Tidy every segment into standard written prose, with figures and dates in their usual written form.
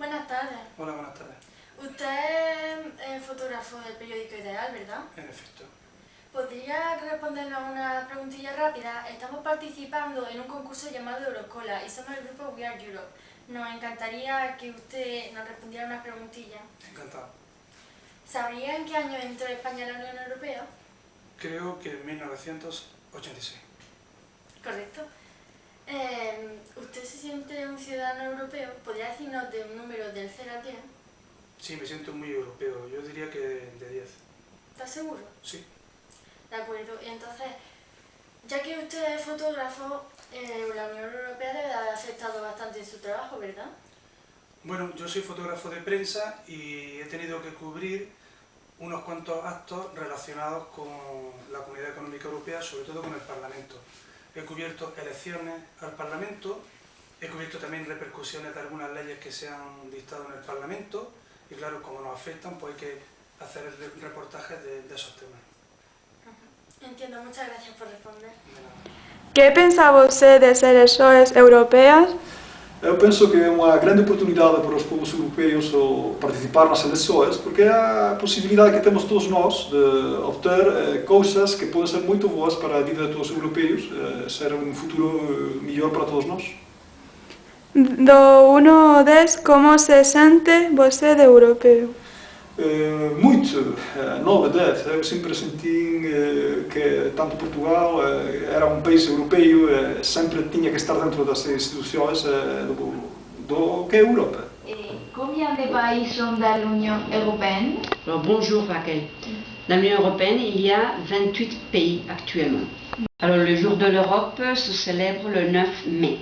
Buenas tardes. Hola, buenas tardes. Usted es fotógrafo del periódico Ideal, ¿verdad? En efecto. ¿Podría respondernos una preguntilla rápida? Estamos participando en un concurso llamado Euroescola y somos el grupo We Are Europe. Nos encantaría que usted nos respondiera unas preguntillas. Encantado. ¿Sabría en qué año entró España a la Unión Europea? Creo que en 1986. Correcto. ¿Usted se siente un ciudadano europeo? ¿Podría decirnos de un número del 0 al 10? Sí, me siento muy europeo. Yo diría que de 10. ¿Está seguro? Sí. De acuerdo. Entonces, ya que usted es fotógrafo, la Unión Europea debe de haber afectado bastante en su trabajo, ¿verdad? Bueno, yo soy fotógrafo de prensa y he tenido que cubrir unos cuantos actos relacionados con la Comunidad Económica Europea, sobre todo con el Parlamento. He cubierto elecciones al Parlamento, he cubierto también repercusiones de algunas leyes que se han dictado en el Parlamento y claro, como nos afectan, pues hay que hacer reportajes de esos temas. Entiendo, muchas gracias por responder. Que pensa você das eleições europeias? Eu penso que é uma grande oportunidade para os povos europeus participar nas eleições, porque é a possibilidade que temos todos nós de obter coisas que podem ser muito boas para a vida de todos os europeus, ser um futuro melhor para todos nós. Do 1 ao 10, como se sente você de europeu? Muito, 9, 10. Eu sempre senti que tanto Portugal era um país europeu, sempre tinha que estar dentro das instituições do que é a Europa. Combien de pays sont dans l'Union européenne? Alors, bonjour Raquel. Dans l'Union européenne, il y a 28 pays actuellement. Alors le jour de l'Europe se célèbre le 9 mai.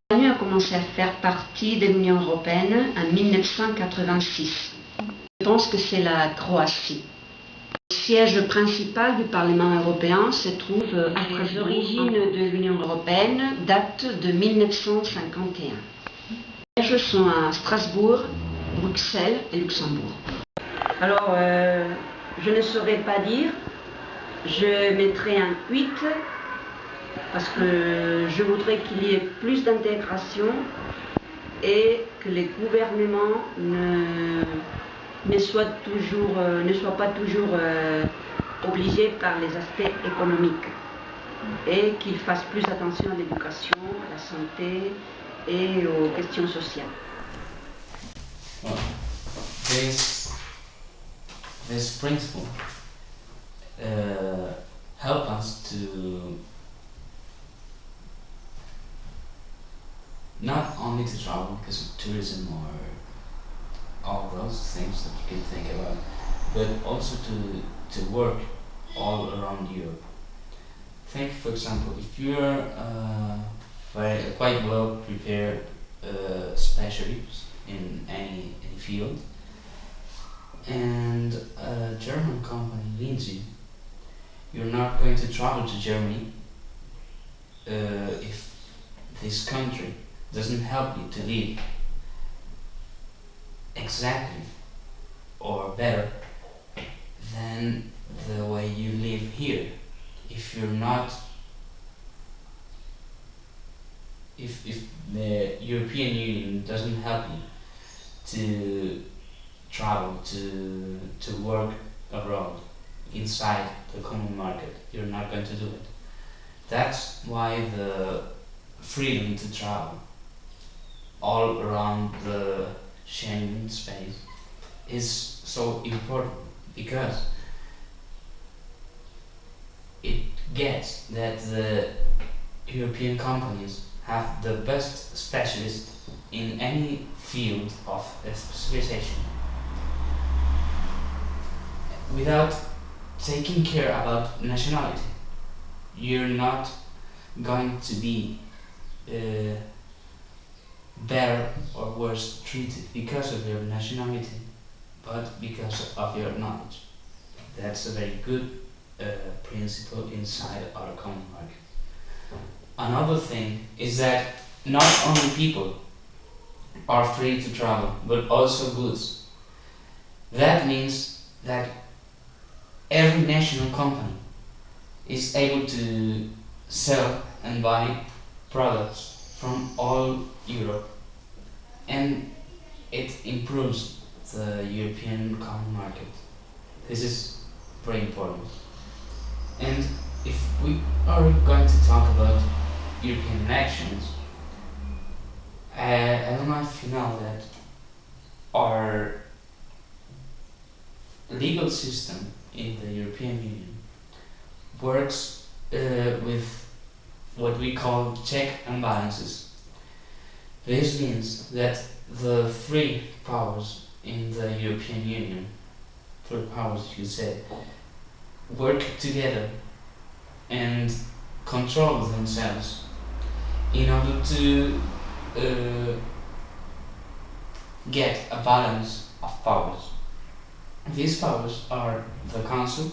L'Union a commencé à faire partie de l'Union européenne en 1986. Je pense que c'est la Croatie. Le siège principal du Parlement européen se trouve à Strasbourg. Les origines de l'Union européenne datent de 1951. Les sièges sont à Strasbourg, Bruxelles et Luxembourg. Alors, je ne saurais pas dire. Je mettrai un 8 parce que je voudrais qu'il y ait plus d'intégration et que les gouvernements ne soient pas toujours obligés par les aspects économiques et qu'ils fassent plus attention à l'éducation, à la santé et aux questions sociales. Well, this principle help us to not only to travel because of tourism or all those things that you can think about, but also to work all around Europe. Think, for example, if you're quite well prepared specialist in any field, and a German company needs you, you're not going to travel to Germany if this country doesn't help you to live exactly or better than the way you live here. If you're not, if the European Union doesn't help you to travel, to work abroad inside the common market, you're not going to do it. That's why the freedom to travel all around the Schengen space is so important, because it gets that the European companies have the best specialists in any field of specialization without taking care about nationality. You're not going to be better or worse treated because of your nationality, but because of your knowledge. That's a very good principle inside our common market. Another thing is that not only people are free to travel, but also goods. That means that every national company is able to sell and buy products from all Europe, and it improves the European common market. This is very important. And if we are going to talk about European elections, I don't know if you know that our legal system in the European Union works with what we call check and balances. This means that the three powers in the European Union, three powers you say, work together and control themselves in order to get a balance of powers. These powers are the Council,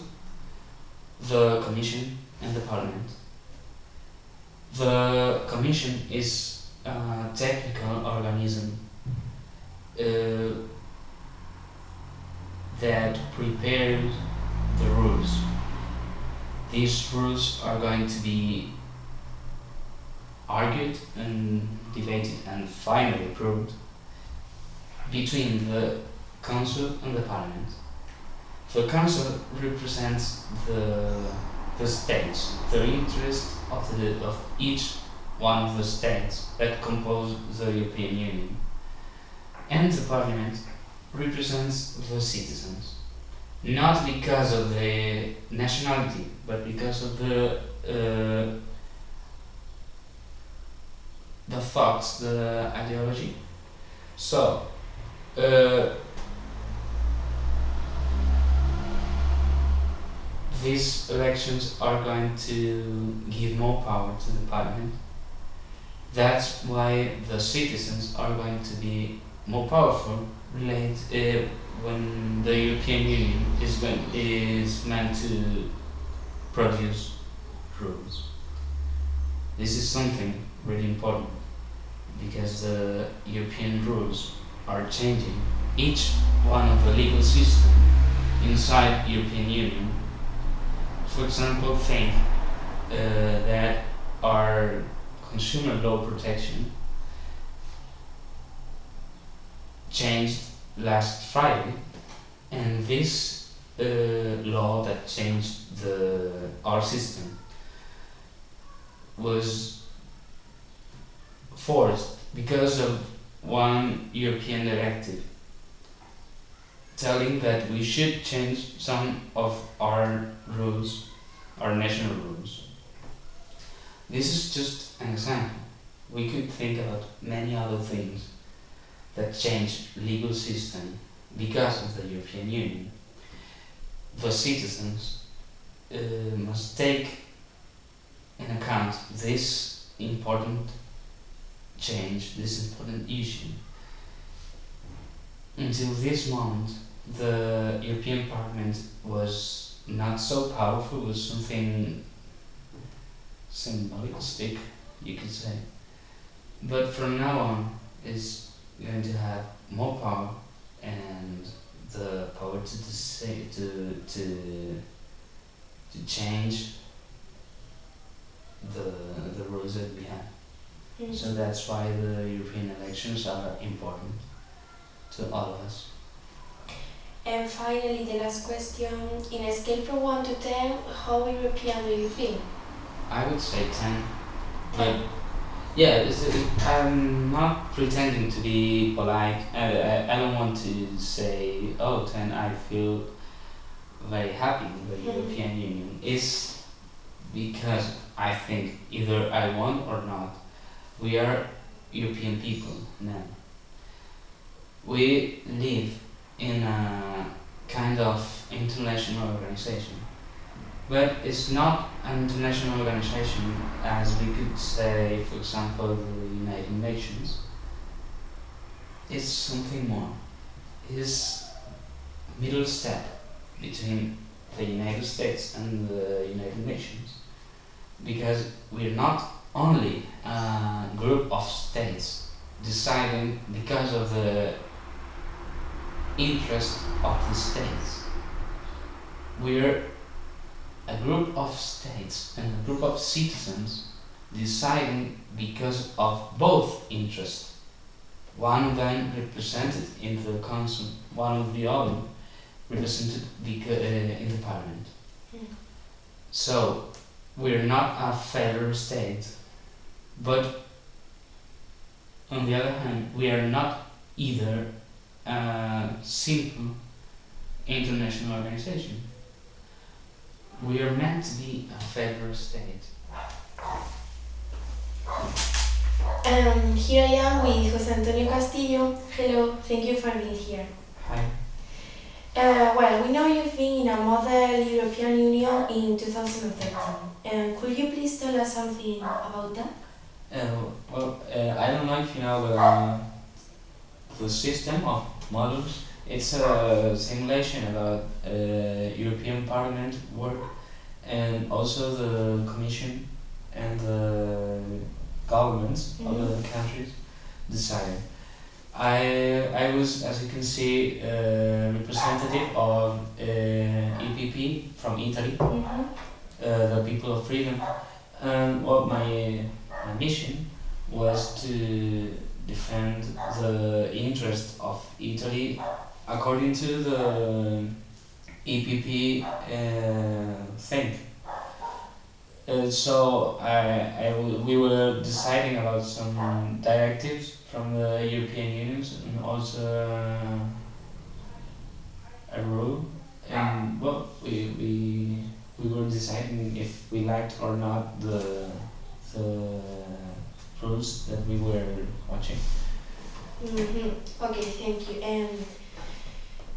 the Commission and the Parliament. The Commission is a technical organism that prepares the rules. These rules are going to be argued and debated and finally approved between the Council and the Parliament. The Council represents the states, the interest of each one of the states that compose the European Union. And the Parliament represents the citizens, not because of the nationality, but because of the thoughts, the ideology. So, these elections are going to give more power to the Parliament. That's why the citizens are going to be more powerful when the European Union is meant to produce rules. This is something really important because the European rules are changing each one of the legal system inside European Union. For example, think that our consumer law protection changed last Friday, and this law that changed our system was forced because of one European directive telling that we should change some of our rules, our national rules. This is just an example. We could think about many other things that change legal system because of the European Union. The citizens must take in account this important change, this important issue. Until this moment, the European Parliament was not so powerful, was something symbolistic, you could say. But from now on, it's going to have more power and the power to change the rules that we have. So that's why the European elections are important to all of us. And finally, the last question, in a scale from 1 to 10, how European do you feel? I would say 10. But yeah, I'm not pretending to be polite. I don't want to say, oh, 10, I feel very happy with the European Union. It's because I think either I want or not, we are European people now. We live in a kind of international organization, but it's not an international organization as we could say, for example, the United Nations. It's something more. It's a middle step between the United States and the United Nations, because we're not only a group of states deciding because of the interest of the states. We're a group of states and a group of citizens deciding because of both interests, one of them represented in the council, one of the other represented in the parliament. So we're not a federal state, but on the other hand, we are not either a simple international organization. We are meant to be a federal state. Here I am with José Antonio Castillo. Hello, thank you for being here. Hi. Well, we know you've been in a model European Union in 2013. Could you please tell us something about that? I don't know if you know the system of models. It's a simulation about European Parliament work and also the Commission and the governments of the countries deciding. I was, as you can see, representative of EPP from Italy, the People of Freedom. What my mission was to defend the interest of Italy according to the EPP thing. So we were deciding about some directives from the European Union and also a rule, and well, we were deciding if we liked or not the rules that we were watching. Okay, thank you. And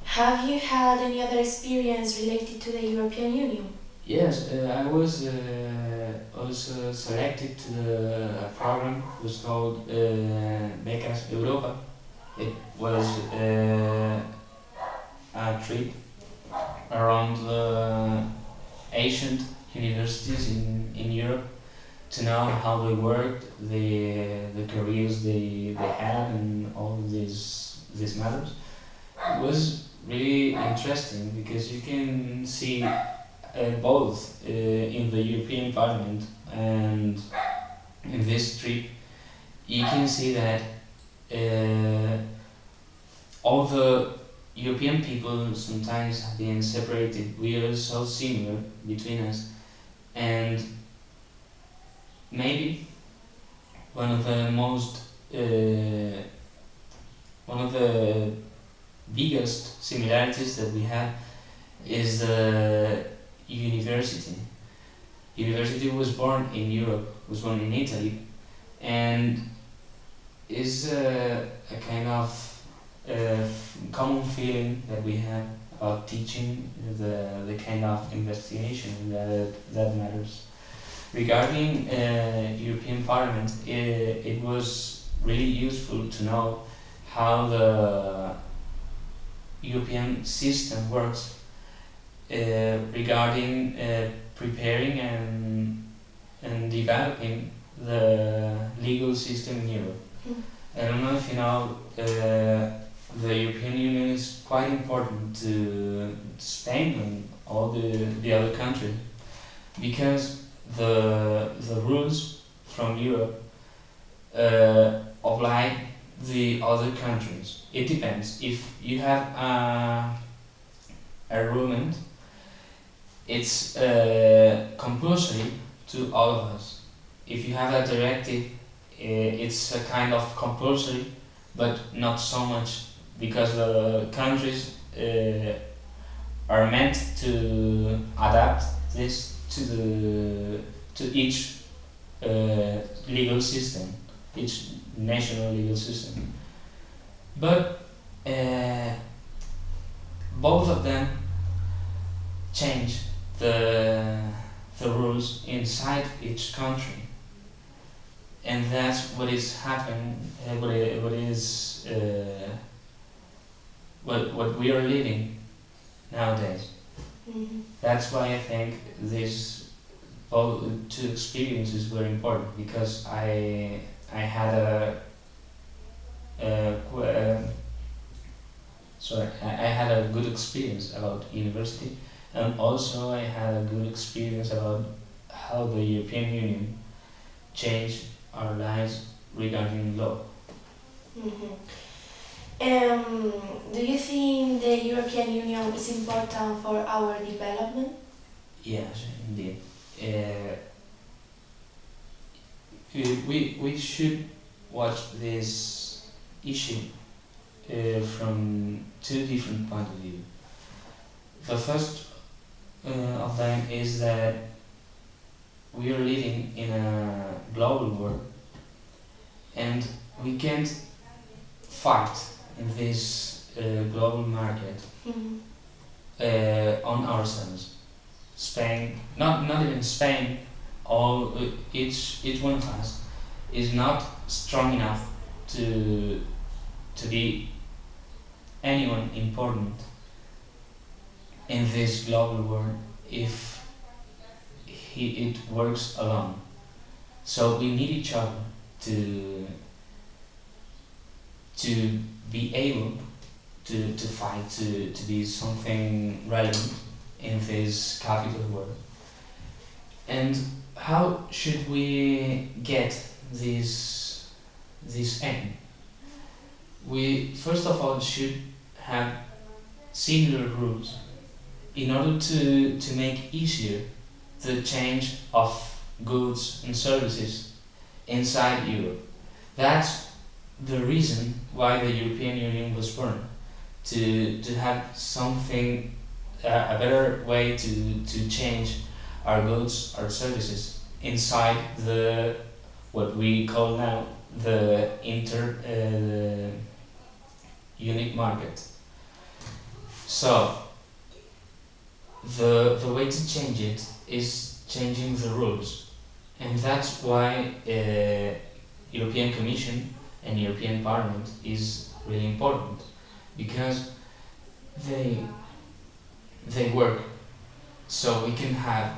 have you had any other experience related to the European Union? Yes, I was also selected to a program that was called Becas Europa. It was a trip around the ancient universities in Europe to know how they worked, the careers they had, and all these matters. It was really interesting because you can see both in the European Parliament and in this trip, you can see that all the European people sometimes have been separated. We are so similar between us, and maybe one of the biggest similarities that we have is the university. University was born in Europe, was born in Italy, and is a kind of common feeling that we have about teaching, the kind of investigation that matters. Regarding European Parliament, it was really useful to know how the European system works regarding preparing and developing the legal system in Europe. I don't know if you know, the European Union is quite important to Spain and all the other countries, because the rules from Europe apply the other countries. It depends. If you have a rule, it's compulsory to all of us. If you have a directive, it's a kind of compulsory, but not so much, because the countries are meant to adapt this to each legal system, each national legal system. But both of them change the rules inside each country, and that's what is happening. What we are living nowadays. That's why I think these two experiences were important, because I had I had a good experience about university, and also I had a good experience about how the European Union changed our lives regarding law. Mhm. Do you think the European Union is important for our development? Yes, indeed. Uh, we should watch this issue from two different points of view. The first of them is that we are living in a global world and we can't fight in this global market Mhm. on ourselves. Spain, not even Spain, all each one of us is not strong enough to be anyone important in this global world if it works alone. So we need each other to be able to fight to be something relevant in this capital world. And how should we get this aim? We first of all should have similar rules in order to make easier the change of goods and services inside Europe. That's the reason why the European Union was born, to have something, a better way to change our goods, our services inside the what we call now the unique market. So the way to change it is changing the rules, and that's why European Commission and European Parliament is really important, because they work so we can have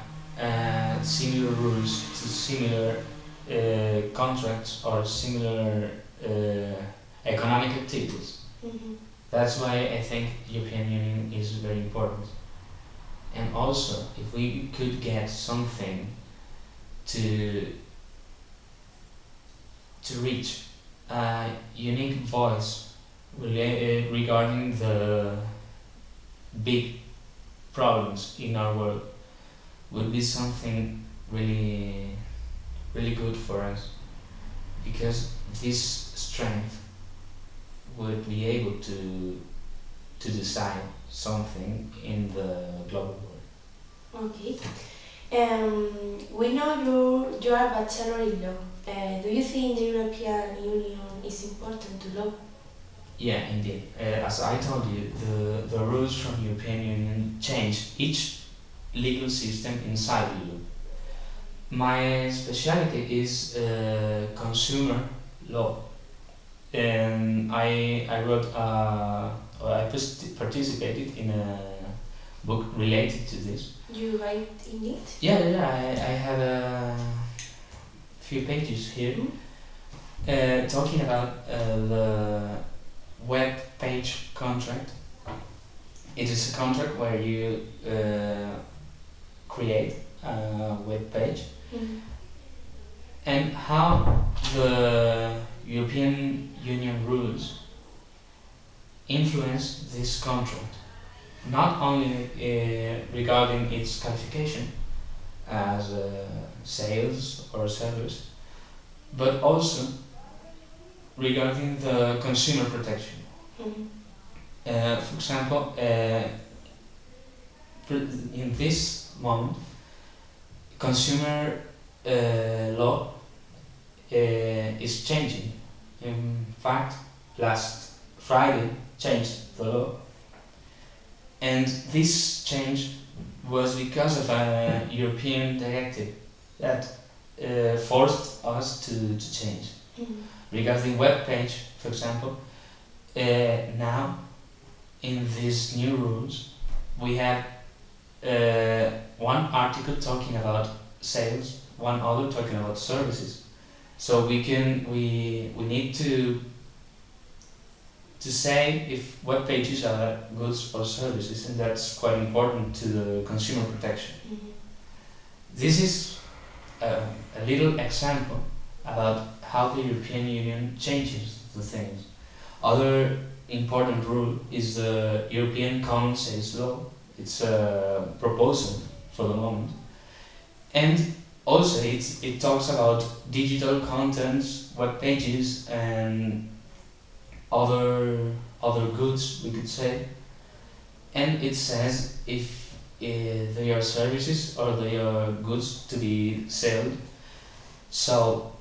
similar rules to similar contracts or similar economic activities. Mhm. That's why I think European Union is very important. And also, if we could get something to reach a unique voice regarding the big problems in our world, would be something really good for us, because this strength would be able to decide something in the global world. Okay. We know you are a bachelor in law. Do you think the European Union is important to law? Yeah, indeed. As I told you, the rules from European Union change each legal system inside Europe. My specialty is consumer law, and I wrote or I participated in a book related to this. You write in it? Yeah, I have a few pages here talking about the web page contract. It is a contract where you create a web page, and how the European Union rules influence this contract, not only regarding its qualification as sales or service, but also regarding the consumer protection. For example, in this moment, consumer law is changing. In fact, last Friday changed the law, and this change was because of a European directive that forced us to change. Regarding web page, for example, now in these new rules we have one article talking about sales, one other talking about services. So we need to say if web pages are goods or services, and that's quite important to the consumer protection. This is a little example about how the European Union changes the things. Other important rule is the European Common Sales Law. It's a proposal for the moment. And also it talks about digital contents, web pages, and other goods, we could say. And it says if they are services or they are goods to be sold. So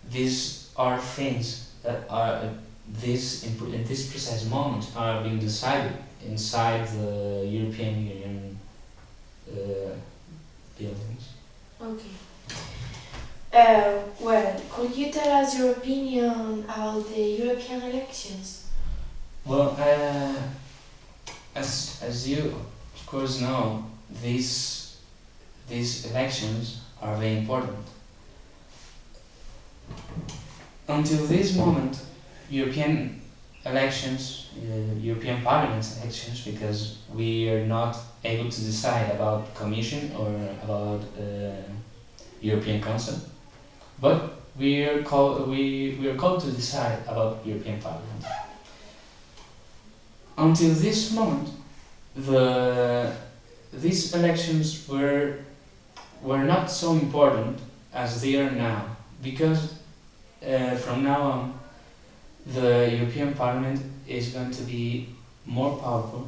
these are things that are in this precise moment are being decided inside the European Union buildings. Okay. Well, could you tell us your opinion about the European elections? Well, as you of course know, these elections are very important. Until this moment, European elections, European Parliament elections, because we are not able to decide about Commission or about European Council, but we are called to decide about European Parliament. Until this moment, these elections were not so important as they are now, because from now on, the European Parliament is going to be more powerful,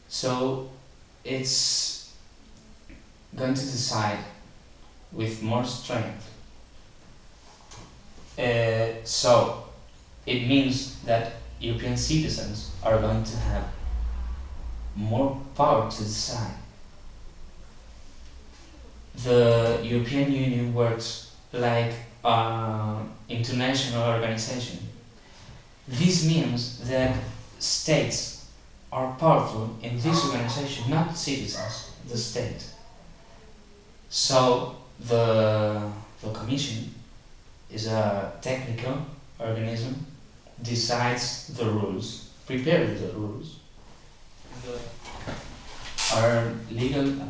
so it's going to decide with more strength. So it means that European citizens are going to have more power to decide. The European Union works like an international organization. This means that states are powerful in this organization, not citizens, the state. So the Commission is a technical organism, decides the rules, prepares the rules. Our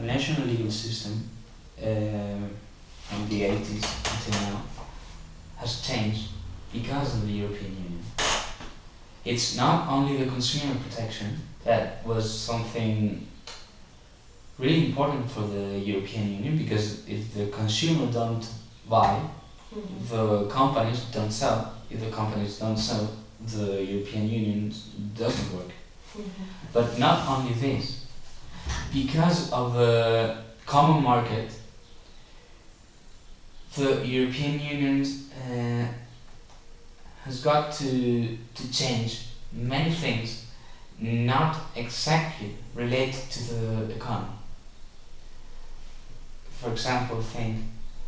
national legal system from the 80s until now has changed because of the European Union. It's not only the consumer protection that was something really important for the European Union, because if the consumer don't buy, the companies don't sell. If the companies don't sell, the European Union doesn't work. But not only this, because of the common market, the European Union has got to change many things not exactly related to the economy. For example,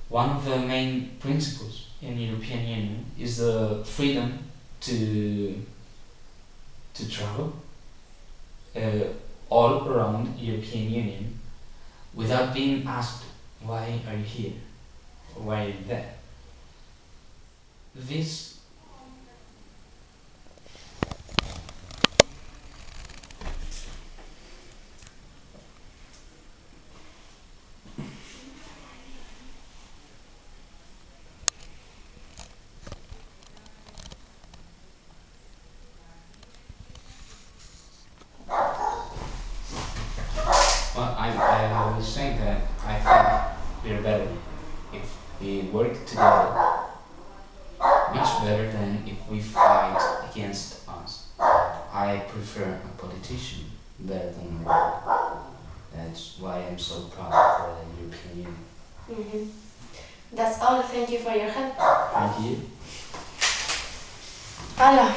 one of the main principles in the European Union is the freedom to travel all around the European Union without being asked, why are you here? Or why are you there? This I was saying that I think we're better if we work together, much better than if we fight against us. I prefer a politician better than a robot. That's why I'm so proud for the European Union. That's all. Thank you for your help. Thank you. Hola.